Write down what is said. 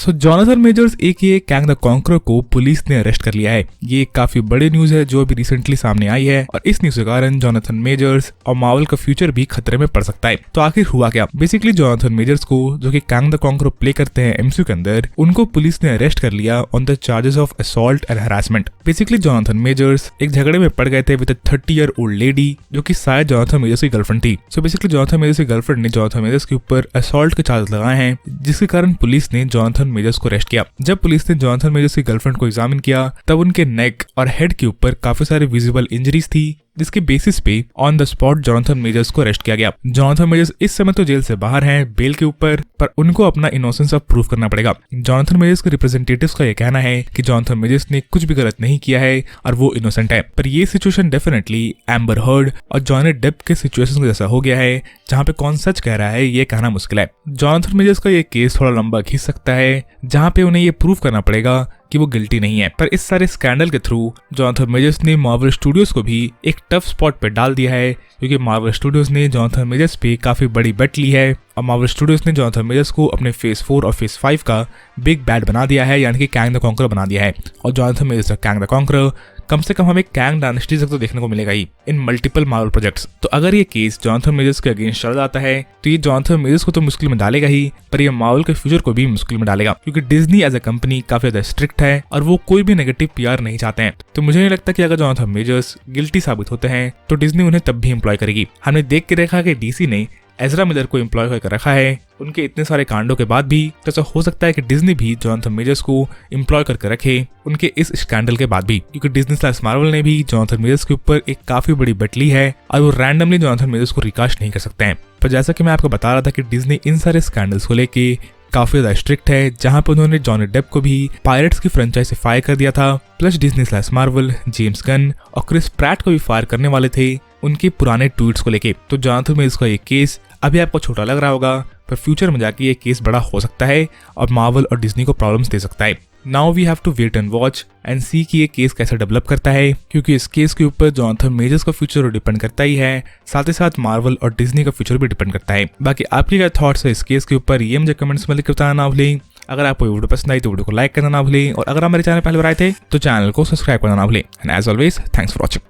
So Jonathan Majors aka Kang the Conqueror को police ने arrest कर लिया है। ये काफी बड़ी न्यूज है जो अभी रिसेंटली सामने आई है और इस न्यूज के कारण जोनाथन मेजर्स और मार्वल का फ्यूचर भी खतरे में पड़ सकता है। तो आखिर हुआ क्या? बेसिकली जोनाथन मेजर्स को, जो कि कैंग द कॉन्करर प्ले करते हैं एमसीयू के अंदर, उनको पुलिस ने अरेस्ट कर लिया on the charges of assault and harassment. Basically Jonathan measures एक झगड़े में पड़ गए थे विद 30 ईयर ओल्ड लेडी, जो कि शायद जोनाथन मेजर्स की गर्लफ्रेंड थी। सो बेसिकली जोनाथन मेजर्स की गर्लफ्रेंड ने जोनाथन मेजर्स के ऊपर असॉल्ट के चार्ज लगाए हैं, जिसके कारण पुलिस ने जोनाथन मेजर्स को अरेस्ट किया। जब पुलिस ने जोनाथन मेजर्स की गर्लफ्रेंड को एग्जामिन किया तब उनके नेक और हेड के ऊपर काफी सारे विजिबल इंजरीज थी, जिसके बेसिस पे on the spot Jonathan measures को अरेस्ट किया गया। जोनाथन मेजर्स इस समय तो जेल से बाहर हैं बेल के ऊपर, पर उनको अपना इनोसेंस अब प्रूव करना पड़ेगा। जोनाथन मेजर्स के रिप्रेजेंटेटिव्स का यह कहना है कि जोनाथन मेजर्स ने कुछ भी गलत नहीं किया है और वो इनोसेंट है। पर ये सिचुएशन डेफिनेटली एम्बर हर्ड और जॉनी डेप के सिचुएशन जैसा हो गया है, जहाँ पे कौन सच कह रहा है ये कहना मुश्किल है। जोनाथन मेजर्स का ये केस थोड़ा लंबा खींच सकता है, जहाँ पे उन्हें ये प्रूव करना पड़ेगा कि वो गिल्टी नहीं है। पर इस सारे स्कैंडल के थ्रू जोनाथन मेजर्स ने मार्वल स्टूडियोज को भी एक टफ स्पॉट पे डाल दिया है, क्योंकि मार्वल स्टूडियोज ने जोनाथन मेजर्स पे काफी बड़ी बेट ली है और मार्वल स्टूडियोज ने जोनाथन मेजर्स को अपने फेज 4 और फेज 5 का बिग बैड बना दिया है, यानी कि कैंग द कॉन्करर बना दिया है। और Jonathan Majors Kang the Conqueror कम से कम हमें कैंग डायनेस्टी तक तो देखने को मिलेगा ही इन मल्टीपल मार्वल प्रोजेक्ट्स। तो अगर ये केस जोनाथन मेजर्स के अगेंस्ट चल जाता है तो ये जोनाथन मेजर्स को तो मुश्किल में डालेगा ही, पर ये मार्वल के फ्यूचर को भी मुश्किल में डालेगा, क्योंकि डिज्नी एज अ कंपनी काफी ज्यादा स्ट्रिक्ट है और वो कोई भी नेगेटिव पीआर नहीं चाहते हैं। तो मुझे नहीं लगता कि अगर जोनाथन मेजर्स गिल्टी साबित होते हैं तो डिज्नी उन्हें तब भी एम्प्लॉय करेगी। हमने देख के देखा कि डीसी ने एजरा मिलर को एम्प्लॉय करके रखा है उनके इतने सारे कांडों के बाद भी, तो ऐसा हो सकता है कि डिज्नी भी जोनाथन मेजर्स को एम्प्लॉय करके रखे उनके इस स्कैंडल के बाद भी, क्योंकि डिज्नी / मार्वल ने भी जोनाथन मेजर्स के ऊपर एक काफी बड़ी बेट ली है और वो रैंडमली जोनाथन मेजर्स को रिकास्ट नहीं कर सकते हैं। पर जैसा कि मैं आपको बता रहा था कि डिज्नी इन सारे स्कैंडल्स को लेके काफी ज्यादा स्ट्रिक्ट है, जहां पे उन्होंने जॉनी डेप को भी पायरेट्स की फ्रेंचाइज से फायर कर दिया था, plus Disney / Marvel, James Gunn और क्रिस प्रैट को भी फायर करने वाले थे उनके पुराने ट्वीट्स को लेके। तो जोनाथन मेजर्स का ये केस अभी आपको छोटा लग रहा होगा, पर फ्यूचर में जाके ये केस बड़ा हो सकता है और मार्वल और डिज्नी को प्रॉब्लम्स दे सकता है। Now we have to wait and watch and see कि ये केस कैसे डेवलप करता है, क्योंकि इस केस के ऊपर जोनाथन मेजर्स का फ्यूचर डिपेंड करता ही है, साथ ही साथ मार्वल और डिज्नी का फ्यूचर भी डिपेंड करता है। बाकी आपके क्या थॉट्स है इस केस के ऊपर, ये मुझे कमेंट्स में लिख के बताना ना भूलें। अगर आपको वीडियो पसंद आई तो वीडियो को लाइक करना ना भूलें और अगर आप मेरे चैनल पहले बार आए थे तो चैनल को सब्सक्राइब करना ना भूलें। And as always thanks for watching.